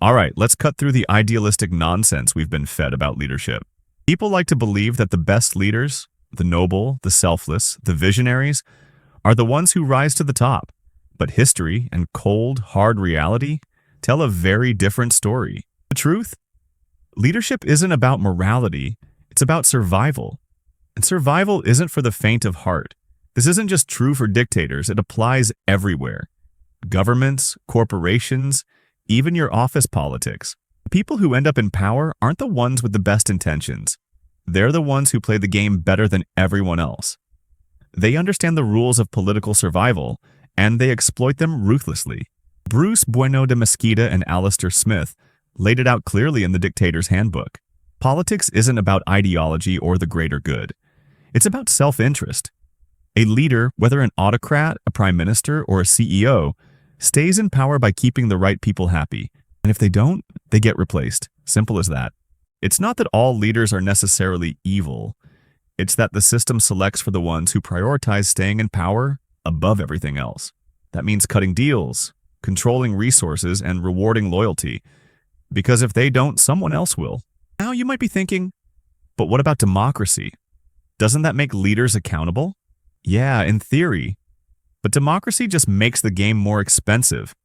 All right, let's cut through the idealistic nonsense we've been fed about leadership. People like to believe that the best leaders, the noble, the selfless, the visionaries, are the ones who rise to the top. But history and cold, hard reality tell a very different story. The truth? Leadership isn't about morality, it's about survival. And survival isn't for the faint of heart. This isn't just true for dictators, it applies everywhere. Governments, corporations, even your office politics. The people who end up in power aren't the ones with the best intentions. They're the ones who play the game better than everyone else. They understand the rules of political survival, and they exploit them ruthlessly. Bruce Bueno de Mesquita and Alastair Smith laid it out clearly in the Dictator's Handbook. Politics isn't about ideology or the greater good. It's about self-interest. A leader, whether an autocrat, a prime minister, or a CEO, stays in power by keeping the right people happy. And if they don't, they get replaced. Simple as that. It's not that all leaders are necessarily evil. It's that the system selects for the ones who prioritize staying in power above everything else. That means cutting deals, controlling resources, and rewarding loyalty. Because if they don't, someone else will. Now you might be thinking, but what about democracy? Doesn't that make leaders accountable? Yeah, in theory. But democracy just makes the game more expensive,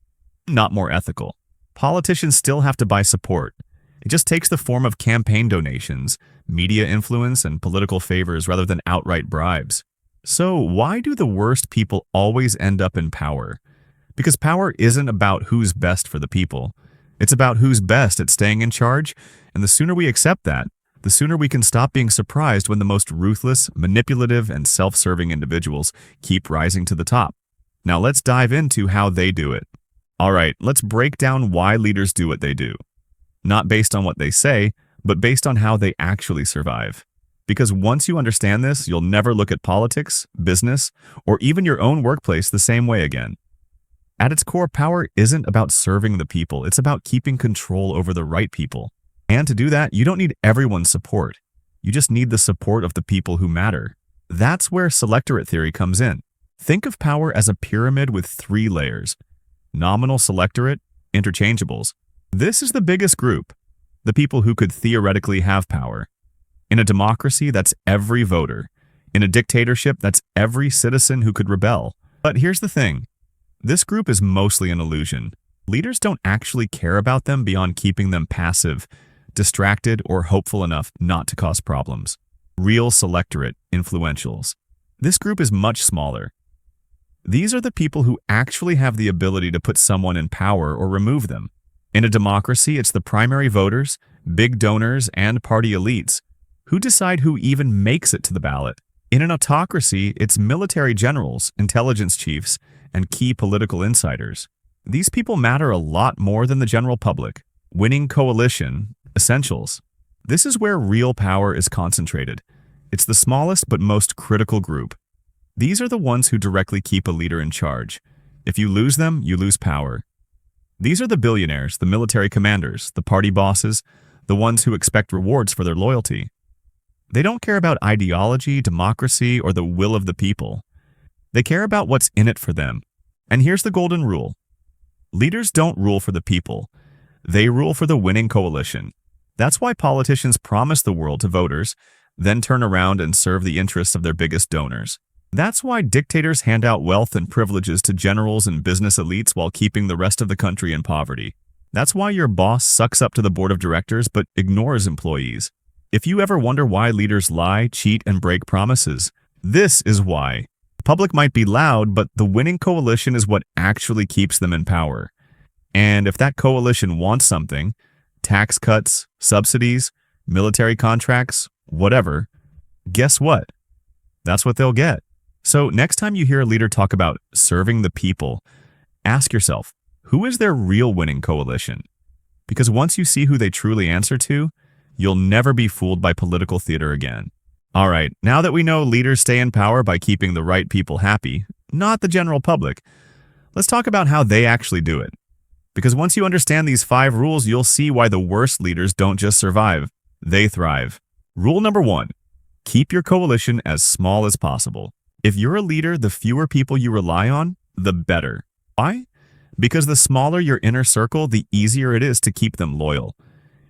not more ethical. Politicians still have to buy support. It just takes the form of campaign donations, media influence, and political favors rather than outright bribes. So why do the worst people always end up in power? Because power isn't about who's best for the people. It's about who's best at staying in charge, and the sooner we accept that, the sooner we can stop being surprised when the most ruthless, manipulative, and self-serving individuals keep rising to the top. Now let's dive into how they do it. All right, let's break down why leaders do what they do. Not based on what they say, but based on how they actually survive. Because once you understand this, you'll never look at politics, business, or even your own workplace the same way again. At its core, power isn't about serving the people, it's about keeping control over the right people. And to do that, you don't need everyone's support. You just need the support of the people who matter. That's where Selectorate theory comes in. Think of power as a pyramid with 3 layers. Nominal Selectorate, interchangeables. This is the biggest group, the people who could theoretically have power. In a democracy, that's every voter. In a dictatorship, that's every citizen who could rebel. But here's the thing. This group is mostly an illusion. Leaders don't actually care about them beyond keeping them passive, distracted, or hopeful enough not to cause problems. Real Selectorate influentials. This group is much smaller. These are the people who actually have the ability to put someone in power or remove them. In a democracy, it's the primary voters, big donors, and party elites who decide who even makes it to the ballot. In an autocracy, it's military generals, intelligence chiefs, and key political insiders. These people matter a lot more than the general public. Winning coalition, essentials. This is where real power is concentrated. It's the smallest but most critical group. These are the ones who directly keep a leader in charge. If you lose them, you lose power. These are the billionaires, the military commanders, the party bosses, the ones who expect rewards for their loyalty. They don't care about ideology, democracy, or the will of the people. They care about what's in it for them. And here's the golden rule. Leaders don't rule for the people. They rule for the winning coalition. That's why politicians promise the world to voters, then turn around and serve the interests of their biggest donors. That's why dictators hand out wealth and privileges to generals and business elites while keeping the rest of the country in poverty. That's why your boss sucks up to the board of directors but ignores employees. If you ever wonder why leaders lie, cheat, and break promises, this is why. The public might be loud, but the winning coalition is what actually keeps them in power. And if that coalition wants something, tax cuts, subsidies, military contracts, whatever, guess what? That's what they'll get. So next time you hear a leader talk about serving the people, ask yourself, who is their real winning coalition? Because once you see who they truly answer to, you'll never be fooled by political theater again. All right, now that we know leaders stay in power by keeping the right people happy, not the general public, let's talk about how they actually do it. Because once you understand these 5 rules, you'll see why the worst leaders don't just survive, they thrive. Rule number 1, keep your coalition as small as possible. If you're a leader, the fewer people you rely on, the better. Why? Because the smaller your inner circle, the easier it is to keep them loyal.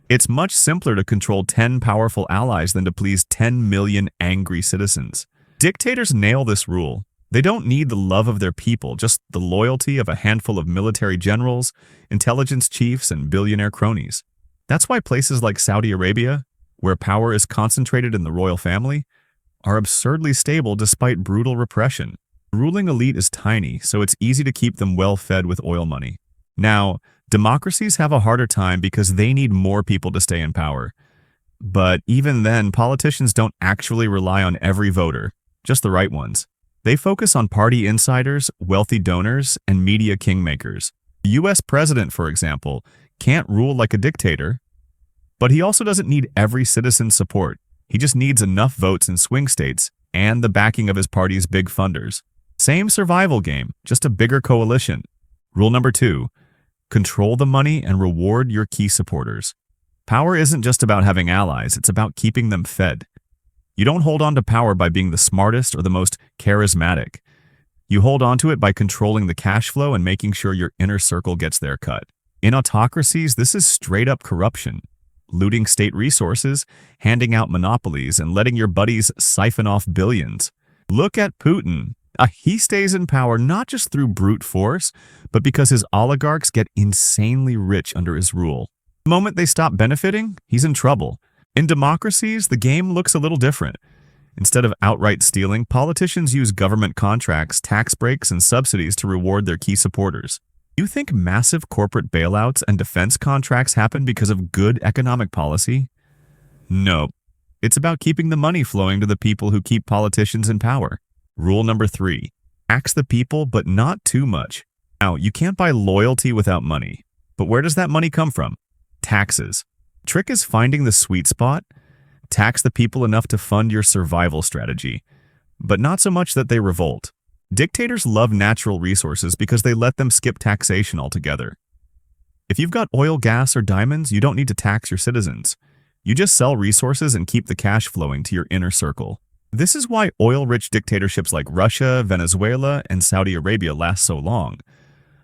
It's much simpler to control 10 powerful allies than to please 10 million angry citizens. Dictators nail this rule. They don't need the love of their people, just the loyalty of a handful of military generals, intelligence chiefs, and billionaire cronies. That's why places like Saudi Arabia, where power is concentrated in the royal family, are absurdly stable despite brutal repression. The ruling elite is tiny, so it's easy to keep them well-fed with oil money. Now, democracies have a harder time because they need more people to stay in power. But even then, politicians don't actually rely on every voter, just the right ones. They focus on party insiders, wealthy donors, and media kingmakers. The US president, for example, can't rule like a dictator, but he also doesn't need every citizen's support. He just needs enough votes in swing states and the backing of his party's big funders. Same survival game, just a bigger coalition. Rule number 2, control the money and reward your key supporters. Power isn't just about having allies, it's about keeping them fed. You don't hold on to power by being the smartest or the most charismatic. You hold on to it by controlling the cash flow and making sure your inner circle gets their cut. In autocracies, this is straight-up corruption. Looting state resources, handing out monopolies, and letting your buddies siphon off billions. Look at Putin. He stays in power not just through brute force, but because his oligarchs get insanely rich under his rule. The moment they stop benefiting, he's in trouble. In democracies, the game looks a little different. Instead of outright stealing, politicians use government contracts, tax breaks, and subsidies to reward their key supporters. You think massive corporate bailouts and defense contracts happen because of good economic policy? No. It's about keeping the money flowing to the people who keep politicians in power. Rule number 3, tax the people, but not too much. Now, you can't buy loyalty without money. But where does that money come from? Taxes. Trick is finding the sweet spot. Tax the people enough to fund your survival strategy, but not so much that they revolt. Dictators love natural resources because they let them skip taxation altogether. If you've got oil, gas, or diamonds, you don't need to tax your citizens. You just sell resources and keep the cash flowing to your inner circle. This is why oil-rich dictatorships like Russia, Venezuela, and Saudi Arabia last so long.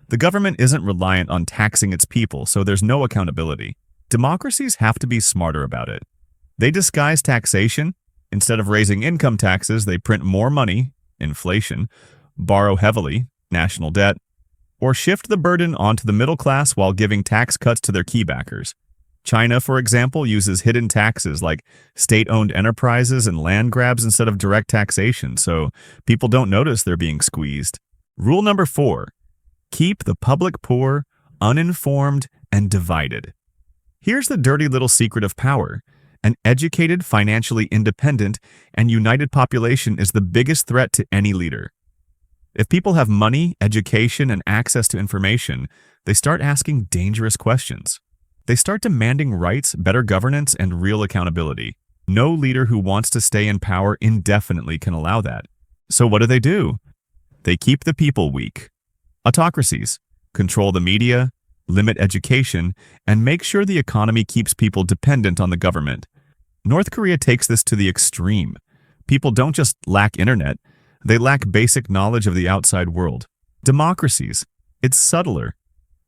The government isn't reliant on taxing its people, so there's no accountability. Democracies have to be smarter about it. They disguise taxation. Instead of raising income taxes, they print more money, inflation, borrow heavily, national debt, or shift the burden onto the middle class while giving tax cuts to their key backers. China, for example, uses hidden taxes like state-owned enterprises and land grabs instead of direct taxation, so people don't notice they're being squeezed. Rule number 4, keep the public poor, uninformed, and divided. Here's the dirty little secret of power. An educated, financially independent, and united population is the biggest threat to any leader. If people have money, education, and access to information, they start asking dangerous questions. They start demanding rights, better governance, and real accountability. No leader who wants to stay in power indefinitely can allow that. So what do? They keep the people weak. Autocracies control the media, limit education, and make sure the economy keeps people dependent on the government. North Korea takes this to the extreme. People don't just lack internet, they lack basic knowledge of the outside world. Democracies, it's subtler.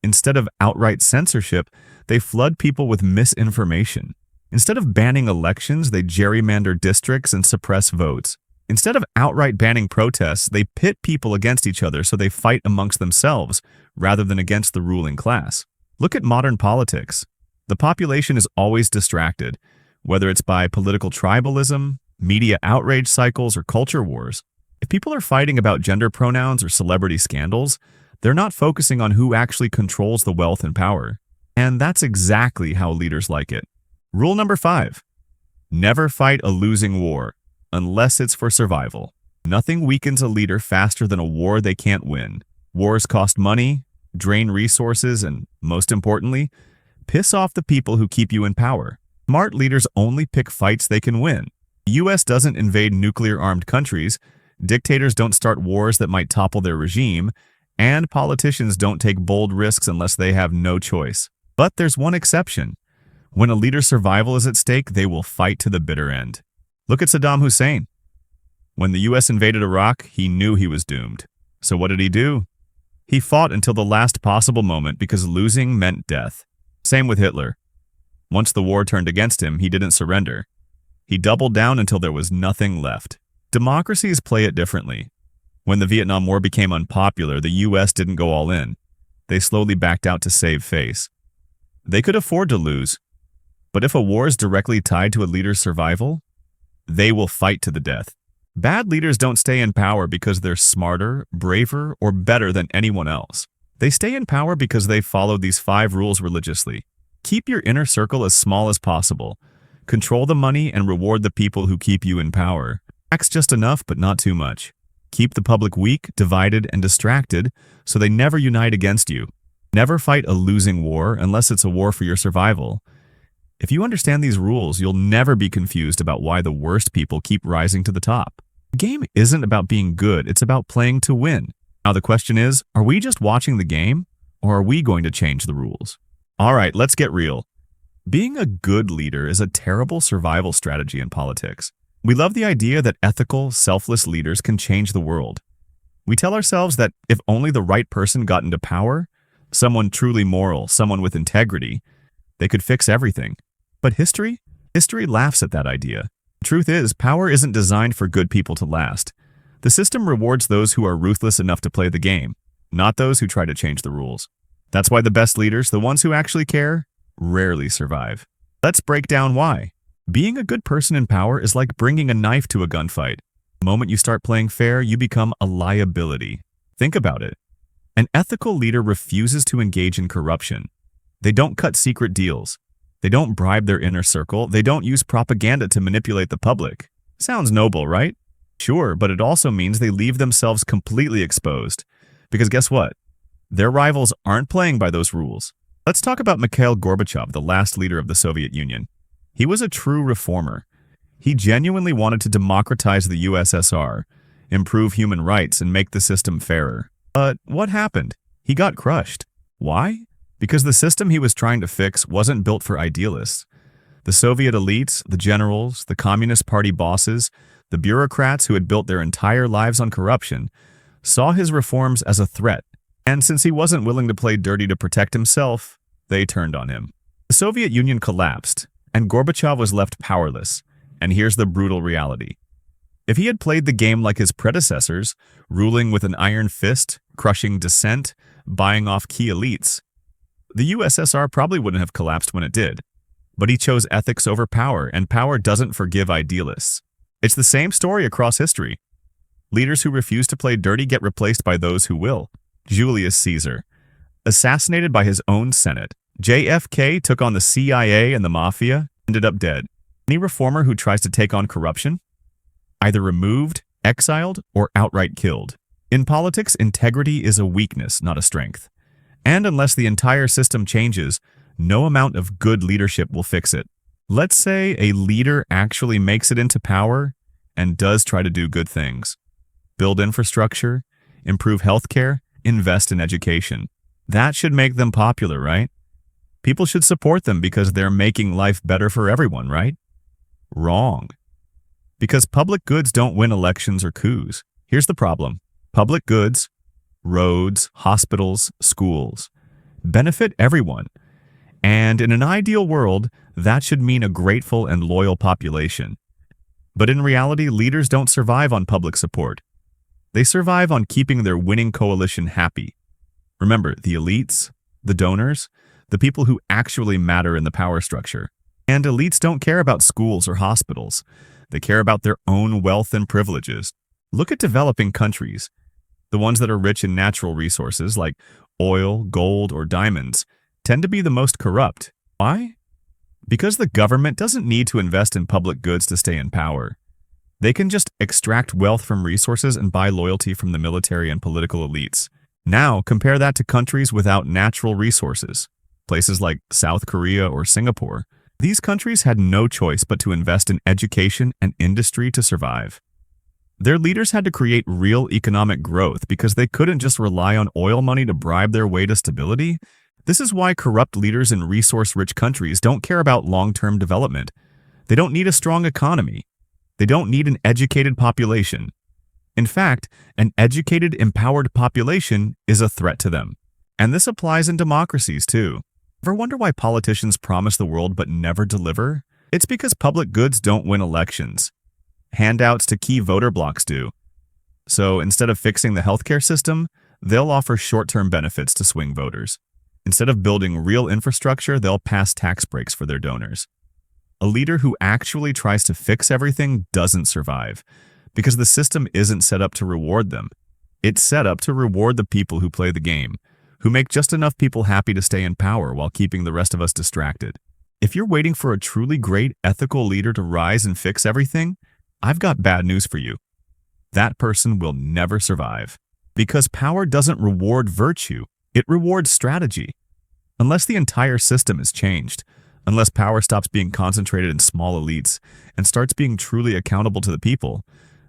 Instead of outright censorship, they flood people with misinformation. Instead of banning elections, they gerrymander districts and suppress votes. Instead of outright banning protests, they pit people against each other so they fight amongst themselves rather than against the ruling class. Look at modern politics. The population is always distracted, whether it's by political tribalism, media outrage cycles, or culture wars. If people are fighting about gender pronouns or celebrity scandals, they're not focusing on who actually controls the wealth and power. And that's exactly how leaders like it. Rule number 5, never fight a losing war, unless it's for survival. Nothing weakens a leader faster than a war they can't win. Wars cost money, drain resources, and, most importantly, piss off the people who keep you in power. Smart leaders only pick fights they can win. The US doesn't invade nuclear-armed countries, dictators don't start wars that might topple their regime, and politicians don't take bold risks unless they have no choice. But there's one exception. When a leader's survival is at stake, they will fight to the bitter end. Look at Saddam Hussein. When the US invaded Iraq, he knew he was doomed. So what did he do? He fought until the last possible moment because losing meant death. Same with Hitler. Once the war turned against him, he didn't surrender. He doubled down until there was nothing left. Democracies play it differently. When the Vietnam War became unpopular, the US didn't go all in. They slowly backed out to save face. They could afford to lose. But if a war is directly tied to a leader's survival, they will fight to the death. Bad leaders don't stay in power because they're smarter, braver, or better than anyone else. They stay in power because they followed these 5 rules religiously. Keep your inner circle as small as possible. Control the money and reward the people who keep you in power. Tax just enough, but not too much. Keep the public weak, divided, and distracted so they never unite against you. Never fight a losing war unless it's a war for your survival. If you understand these rules, you'll never be confused about why the worst people keep rising to the top. The game isn't about being good, it's about playing to win. Now the question is, are we just watching the game, or are we going to change the rules? Alright, let's get real. Being a good leader is a terrible survival strategy in politics. We love the idea that ethical, selfless leaders can change the world. We tell ourselves that if only the right person got into power, someone truly moral, someone with integrity, they could fix everything. But history laughs at that idea. The truth is, power isn't designed for good people to last. The system rewards those who are ruthless enough to play the game, not those who try to change the rules. That's why the best leaders, the ones who actually care, rarely survive. Let's break down why. Being a good person in power is like bringing a knife to a gunfight. The moment you start playing fair, you become a liability. Think about it. An ethical leader refuses to engage in corruption. They don't cut secret deals. They don't bribe their inner circle. They don't use propaganda to manipulate the public. Sounds noble, right? Sure, but it also means they leave themselves completely exposed. Because guess what? Their rivals aren't playing by those rules. Let's talk about Mikhail Gorbachev, the last leader of the Soviet Union. He was a true reformer. He genuinely wanted to democratize the USSR, improve human rights, and make the system fairer. But what happened? He got crushed. Why? Because the system he was trying to fix wasn't built for idealists. The Soviet elites, the generals, the Communist Party bosses, the bureaucrats who had built their entire lives on corruption, saw his reforms as a threat. And since he wasn't willing to play dirty to protect himself, they turned on him. The Soviet Union collapsed, and Gorbachev was left powerless. And here's the brutal reality. If he had played the game like his predecessors, ruling with an iron fist, crushing dissent, buying off key elites, the USSR probably wouldn't have collapsed when it did. But he chose ethics over power, and power doesn't forgive idealists. It's the same story across history. Leaders who refuse to play dirty get replaced by those who will. Julius Caesar, assassinated by his own Senate. JFK took on the CIA and the mafia, ended up dead. Any reformer who tries to take on corruption? Either removed, exiled, or outright killed. In politics, integrity is a weakness, not a strength. And unless the entire system changes, no amount of good leadership will fix it. Let's say a leader actually makes it into power and does try to do good things. Build infrastructure, improve healthcare, invest in education. That should make them popular, right? People should support them because they're making life better for everyone, right? Wrong. Because public goods don't win elections or coups. Here's the problem. Public goods, roads, hospitals, schools, benefit everyone. And in an ideal world, that should mean a grateful and loyal population. But in reality, leaders don't survive on public support. They survive on keeping their winning coalition happy. Remember, the elites, the donors, the people who actually matter in the power structure. And elites don't care about schools or hospitals. They care about their own wealth and privileges. Look at developing countries. The ones that are rich in natural resources like oil, gold, or diamonds tend to be the most corrupt. Why? Because the government doesn't need to invest in public goods to stay in power. They can just extract wealth from resources and buy loyalty from the military and political elites. Now, compare that to countries without natural resources. Places like South Korea or Singapore. These countries had no choice but to invest in education and industry to survive. Their leaders had to create real economic growth because they couldn't just rely on oil money to bribe their way to stability. This is why corrupt leaders in resource-rich countries don't care about long-term development. They don't need a strong economy. They don't need an educated population. In fact, an educated, empowered population is a threat to them. And this applies in democracies too. Ever wonder why politicians promise the world but never deliver? It's because public goods don't win elections. Handouts to key voter blocs do. So instead of fixing the healthcare system, they'll offer short-term benefits to swing voters. Instead of building real infrastructure, they'll pass tax breaks for their donors. A leader who actually tries to fix everything doesn't survive, because the system isn't set up to reward them. It's set up to reward the people who play the game, who make just enough people happy to stay in power while keeping the rest of us distracted. If you're waiting for a truly great, ethical leader to rise and fix everything, I've got bad news for you. That person will never survive. Because power doesn't reward virtue, it rewards strategy. Unless the entire system is changed, unless power stops being concentrated in small elites and starts being truly accountable to the people,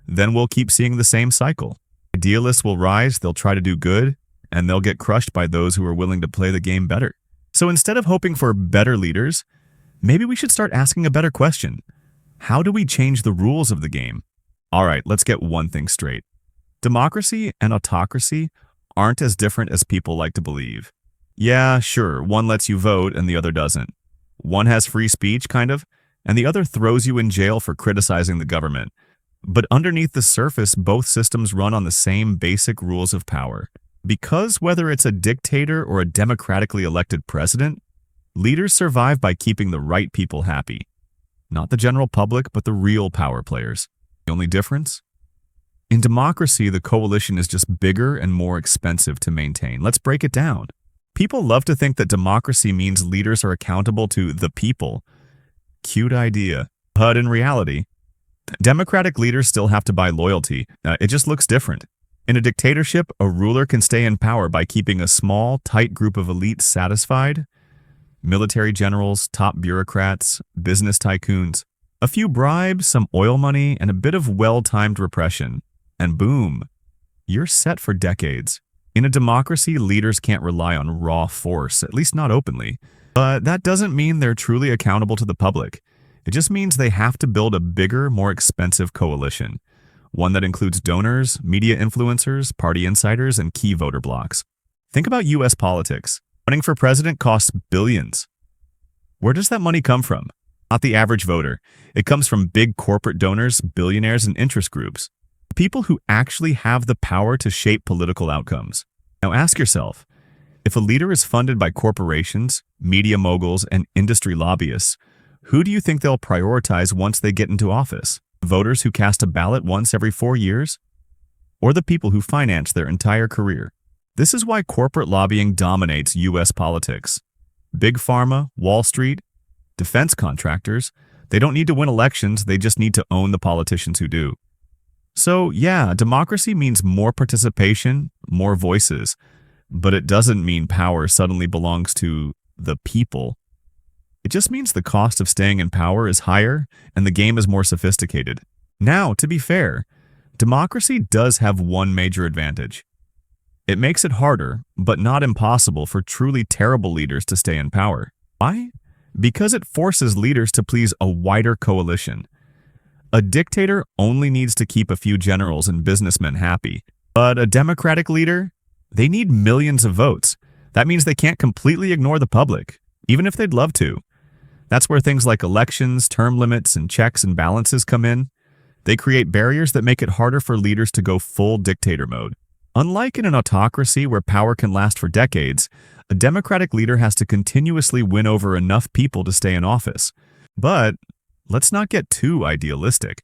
then we'll keep seeing the same cycle. Idealists will rise, they'll try to do good, and they'll get crushed by those who are willing to play the game better. So instead of hoping for better leaders, maybe we should start asking a better question. How do we change the rules of the game? All right, let's get one thing straight. Democracy and autocracy aren't as different as people like to believe. Yeah, sure, one lets you vote and the other doesn't. One has free speech, kind of, and the other throws you in jail for criticizing the government. But underneath the surface, both systems run on the same basic rules of power. Because whether it's a dictator or a democratically elected president, leaders survive by keeping the right people happy. Not the general public, but the real power players. The only difference? In democracy, the coalition is just bigger and more expensive to maintain. Let's break it down. People love to think that democracy means leaders are accountable to the people. Cute idea. But in reality, democratic leaders still have to buy loyalty. It just looks different. In a dictatorship, a ruler can stay in power by keeping a small, tight group of elites satisfied. Military generals, top bureaucrats, business tycoons. A few bribes, some oil money, and a bit of well-timed repression. And boom, you're set for decades. In a democracy, leaders can't rely on raw force, at least not openly. But that doesn't mean they're truly accountable to the public. It just means they have to build a bigger, more expensive coalition. One that includes donors, media influencers, party insiders, and key voter blocs. Think about US politics. Running for president costs billions. Where does that money come from? Not the average voter. It comes from big corporate donors, billionaires, and interest groups. People who actually have the power to shape political outcomes. Now ask yourself, if a leader is funded by corporations, media moguls, and industry lobbyists, who do you think they'll prioritize once they get into office? Voters who cast a ballot once every 4 years? Or the people who finance their entire career? This is why corporate lobbying dominates US politics. Big Pharma, Wall Street, defense contractors, they don't need to win elections, they just need to own the politicians who do. So yeah, democracy means more participation, more voices, but it doesn't mean power suddenly belongs to the people. It just means the cost of staying in power is higher and the game is more sophisticated. Now, to be fair, democracy does have one major advantage. It makes it harder, but not impossible for truly terrible leaders to stay in power. Why? Because it forces leaders to please a wider coalition. A dictator only needs to keep a few generals and businessmen happy. But a democratic leader? They need millions of votes. That means they can't completely ignore the public, even if they'd love to. That's where things like elections, term limits, and checks and balances come in. They create barriers that make it harder for leaders to go full dictator mode. Unlike in an autocracy where power can last for decades, a democratic leader has to continuously win over enough people to stay in office. But let's not get too idealistic,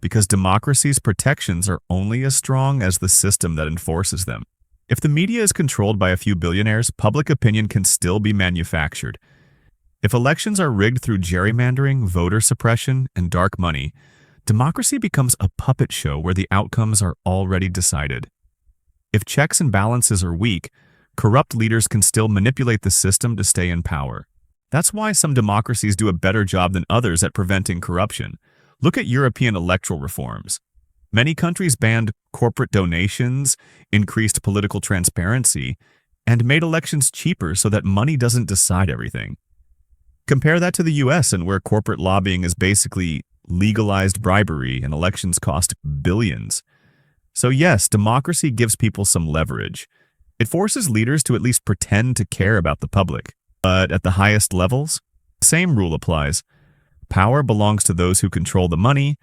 because democracy's protections are only as strong as the system that enforces them. If the media is controlled by a few billionaires, public opinion can still be manufactured. If elections are rigged through gerrymandering, voter suppression, and dark money, democracy becomes a puppet show where the outcomes are already decided. If checks and balances are weak, corrupt leaders can still manipulate the system to stay in power. That's why some democracies do a better job than others at preventing corruption. Look at European electoral reforms. Many countries banned corporate donations, increased political transparency, and made elections cheaper so that money doesn't decide everything. Compare that to the US, and where corporate lobbying is basically legalized bribery and elections cost billions. So yes, democracy gives people some leverage. It forces leaders to at least pretend to care about the public. But at the highest levels, the same rule applies. Power belongs to those who control the money,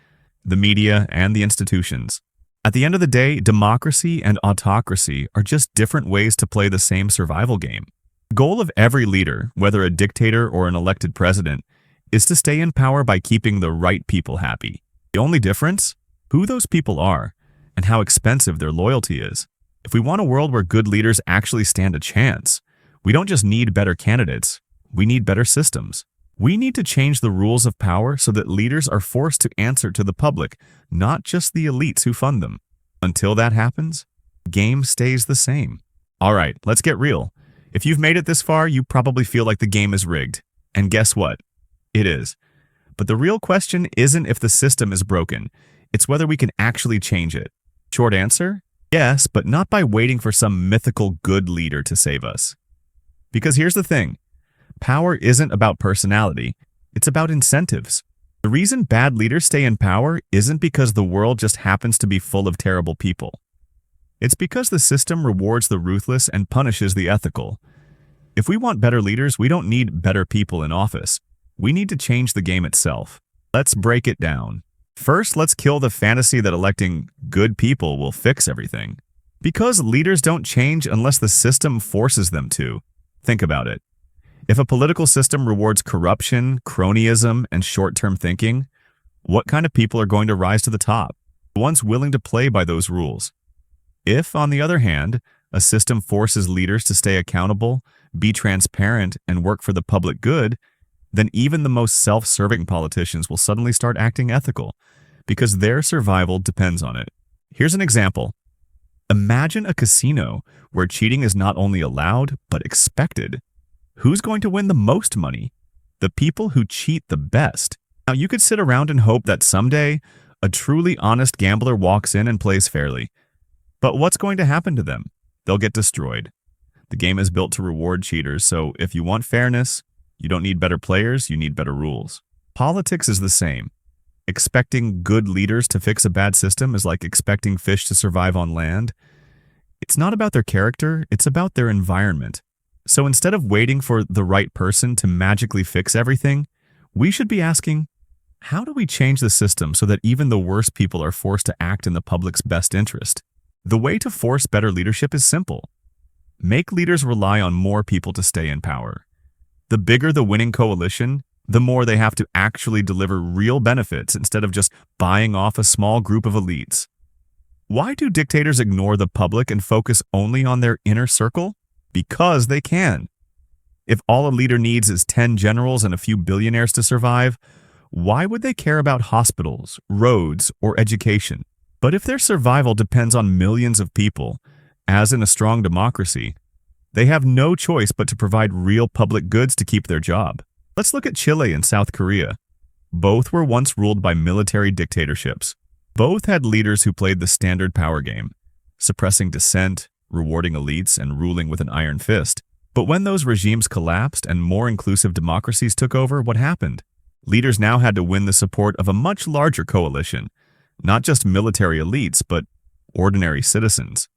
the media, and the institutions. At the end of the day, democracy and autocracy are just different ways to play the same survival game. The goal of every leader, whether a dictator or an elected president, is to stay in power by keeping the right people happy. The only difference? Who those people are, and how expensive their loyalty is. If we want a world where good leaders actually stand a chance, we don't just need better candidates, we need better systems. We need to change the rules of power so that leaders are forced to answer to the public, not just the elites who fund them. Until that happens, the game stays the same. All right, let's get real. If you've made it this far, you probably feel like the game is rigged. And guess what? It is. But the real question isn't if the system is broken, it's whether we can actually change it. Short answer? Yes, but not by waiting for some mythical good leader to save us. Because here's the thing. Power isn't about personality, it's about incentives. The reason bad leaders stay in power isn't because the world just happens to be full of terrible people. It's because the system rewards the ruthless and punishes the ethical. If we want better leaders, we don't need better people in office. We need to change the game itself. Let's break it down. First, let's kill the fantasy that electing good people will fix everything. Because leaders don't change unless the system forces them to. Think about it. If a political system rewards corruption, cronyism, and short-term thinking, what kind of people are going to rise to the top? The ones willing to play by those rules. If, on the other hand, a system forces leaders to stay accountable, be transparent, and work for the public good, then even the most self-serving politicians will suddenly start acting ethical, because their survival depends on it. Here's an example. Imagine a casino where cheating is not only allowed, but expected. Who's going to win the most money? The people who cheat the best. Now, you could sit around and hope that someday, a truly honest gambler walks in and plays fairly. But what's going to happen to them? They'll get destroyed. The game is built to reward cheaters, so if you want fairness, you don't need better players, you need better rules. Politics is the same. Expecting good leaders to fix a bad system is like expecting fish to survive on land. It's not about their character, it's about their environment. So instead of waiting for the right person to magically fix everything, we should be asking, how do we change the system so that even the worst people are forced to act in the public's best interest? The way to force better leadership is simple. Make leaders rely on more people to stay in power. The bigger the winning coalition, the more they have to actually deliver real benefits instead of just buying off a small group of elites. Why do dictators ignore the public and focus only on their inner circle? Because they can. If all a leader needs is 10 generals and a few billionaires to survive, why would they care about hospitals, roads, or education? But if their survival depends on millions of people, as in a strong democracy, they have no choice but to provide real public goods to keep their job. Let's look at Chile and South Korea. Both were once ruled by military dictatorships. Both had leaders who played the standard power game, suppressing dissent, rewarding elites, and ruling with an iron fist. But when those regimes collapsed and more inclusive democracies took over, what happened? Leaders now had to win the support of a much larger coalition, not just military elites, but ordinary citizens.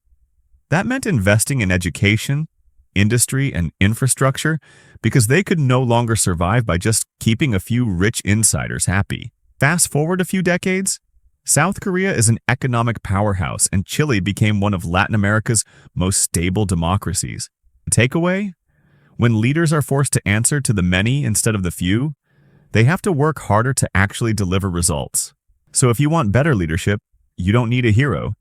That meant investing in education, industry, and infrastructure because they could no longer survive by just keeping a few rich insiders happy. Fast forward a few decades, South Korea is an economic powerhouse and Chile became one of Latin America's most stable democracies. The takeaway? When leaders are forced to answer to the many instead of the few, they have to work harder to actually deliver results. So if you want better leadership, you don't need a hero.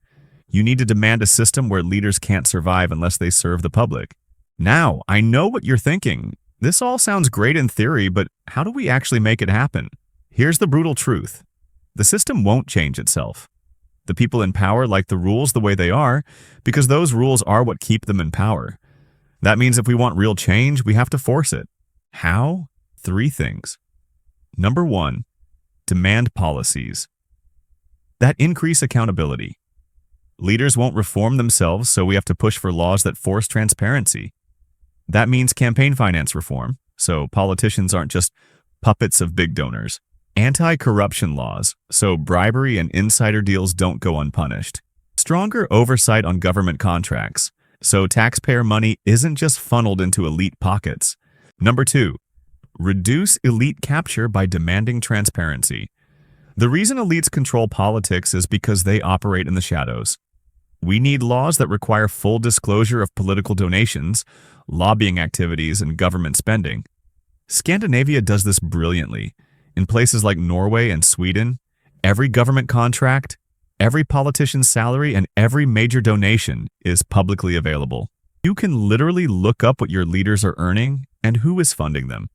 You need to demand a system where leaders can't survive unless they serve the public. Now, I know what you're thinking. This all sounds great in theory, but how do we actually make it happen? Here's the brutal truth. The system won't change itself. The people in power like the rules the way they are because those rules are what keep them in power. That means if we want real change, we have to force it. How? 3 things. Number 1, demand policies that increase accountability. Leaders won't reform themselves, so we have to push for laws that force transparency. That means campaign finance reform, so politicians aren't just puppets of big donors. Anti-corruption laws, so bribery and insider deals don't go unpunished. Stronger oversight on government contracts, so taxpayer money isn't just funneled into elite pockets. Number 2, reduce elite capture by demanding transparency. The reason elites control politics is because they operate in the shadows. We need laws that require full disclosure of political donations, lobbying activities, and government spending. Scandinavia does this brilliantly. In places like Norway and Sweden, every government contract, every politician's salary, and every major donation is publicly available. You can literally look up what your leaders are earning and who is funding them.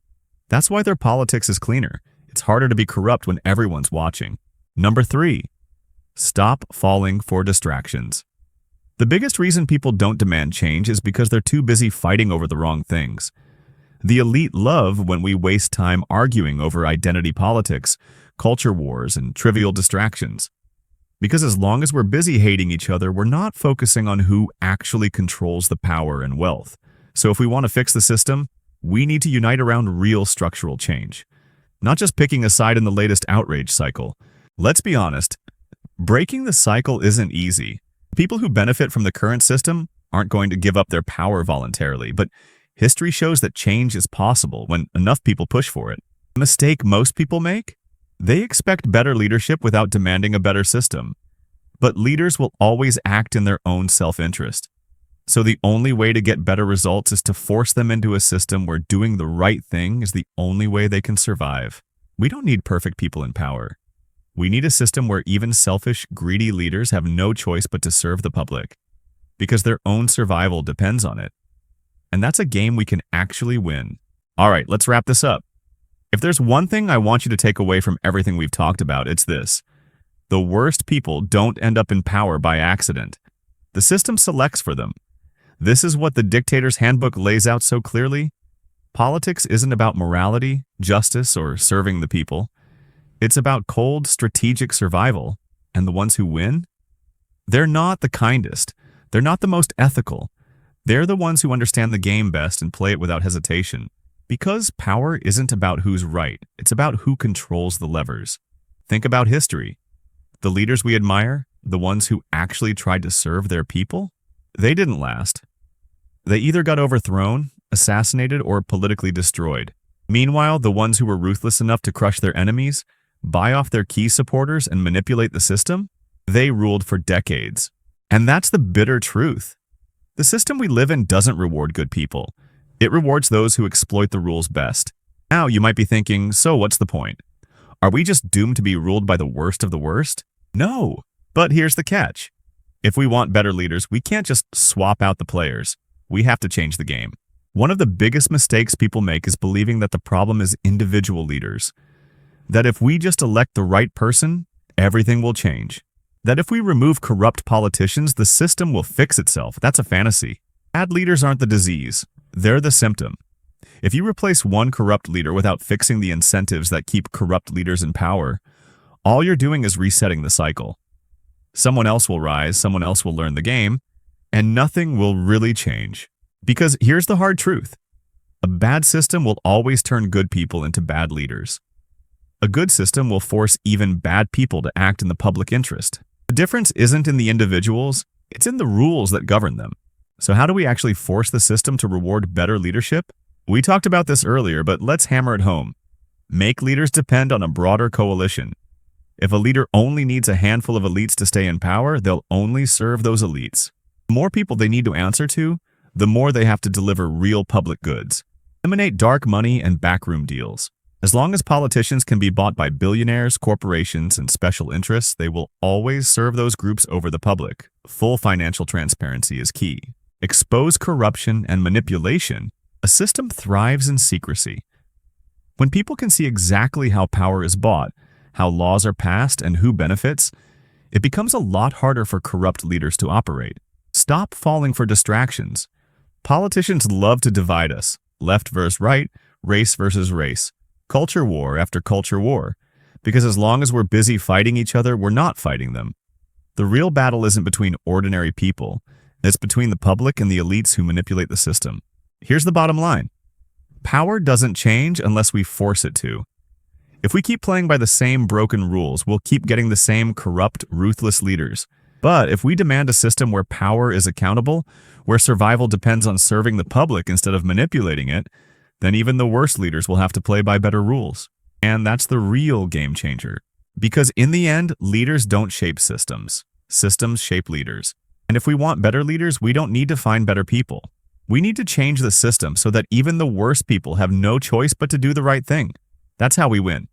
That's why their politics is cleaner. It's harder to be corrupt when everyone's watching. Number 3, stop falling for distractions. The biggest reason people don't demand change is because they're too busy fighting over the wrong things. The elite love when we waste time arguing over identity politics, culture wars, and trivial distractions. Because as long as we're busy hating each other, we're not focusing on who actually controls the power and wealth. So if we want to fix the system, we need to unite around real structural change, not just picking a side in the latest outrage cycle. Let's be honest, breaking the cycle isn't easy. People who benefit from the current system aren't going to give up their power voluntarily, but history shows that change is possible when enough people push for it. The mistake most people make? They expect better leadership without demanding a better system. But leaders will always act in their own self-interest. So the only way to get better results is to force them into a system where doing the right thing is the only way they can survive. We don't need perfect people in power. We need a system where even selfish, greedy leaders have no choice but to serve the public, because their own survival depends on it. And that's a game we can actually win. All right, let's wrap this up. If there's one thing I want you to take away from everything we've talked about, it's this. The worst people don't end up in power by accident. The system selects for them. This is what the Dictator's Handbook lays out so clearly. Politics isn't about morality, justice, or serving the people. It's about cold, strategic survival. And the ones who win? They're not the kindest. They're not the most ethical. They're the ones who understand the game best and play it without hesitation. Because power isn't about who's right, it's about who controls the levers. Think about history. The leaders we admire, the ones who actually tried to serve their people, they didn't last. They either got overthrown, assassinated, or politically destroyed. Meanwhile, the ones who were ruthless enough to crush their enemies, buy off their key supporters, and manipulate the system, they ruled for decades. And that's the bitter truth. The system we live in doesn't reward good people. It rewards those who exploit the rules best. Now you might be thinking, so what's the point? Are we just doomed to be ruled by the worst of the worst? No. But here's the catch. If we want better leaders, we can't just swap out the players. We have to change the game. One of the biggest mistakes people make is believing that the problem is individual leaders. That if we just elect the right person, everything will change. That if we remove corrupt politicians, the system will fix itself. That's a fantasy. Bad leaders aren't the disease. They're the symptom. If you replace one corrupt leader without fixing the incentives that keep corrupt leaders in power, all you're doing is resetting the cycle. Someone else will rise, someone else will learn the game, and nothing will really change. Because here's the hard truth. A bad system will always turn good people into bad leaders. A good system will force even bad people to act in the public interest. The difference isn't in the individuals, it's in the rules that govern them. So how do we actually force the system to reward better leadership? We talked about this earlier, but let's hammer it home. Make leaders depend on a broader coalition. If a leader only needs a handful of elites to stay in power, they'll only serve those elites. The more people they need to answer to, the more they have to deliver real public goods. Eliminate dark money and backroom deals. As long as politicians can be bought by billionaires, corporations, and special interests, they will always serve those groups over the public. Full financial transparency is key. Expose corruption and manipulation. A system thrives in secrecy. When people can see exactly how power is bought, how laws are passed, and who benefits, it becomes a lot harder for corrupt leaders to operate. Stop falling for distractions. Politicians love to divide us, left versus right, race versus race, culture war after culture war, because as long as we're busy fighting each other, we're not fighting them. The real battle isn't between ordinary people. It's between the public and the elites who manipulate the system. Here's the bottom line. Power doesn't change unless we force it to. If we keep playing by the same broken rules, we'll keep getting the same corrupt, ruthless leaders. But if we demand a system where power is accountable, where survival depends on serving the public instead of manipulating it, then even the worst leaders will have to play by better rules. And that's the real game changer. Because in the end, leaders don't shape systems. Systems shape leaders. And if we want better leaders, we don't need to find better people. We need to change the system so that even the worst people have no choice but to do the right thing. That's how we win.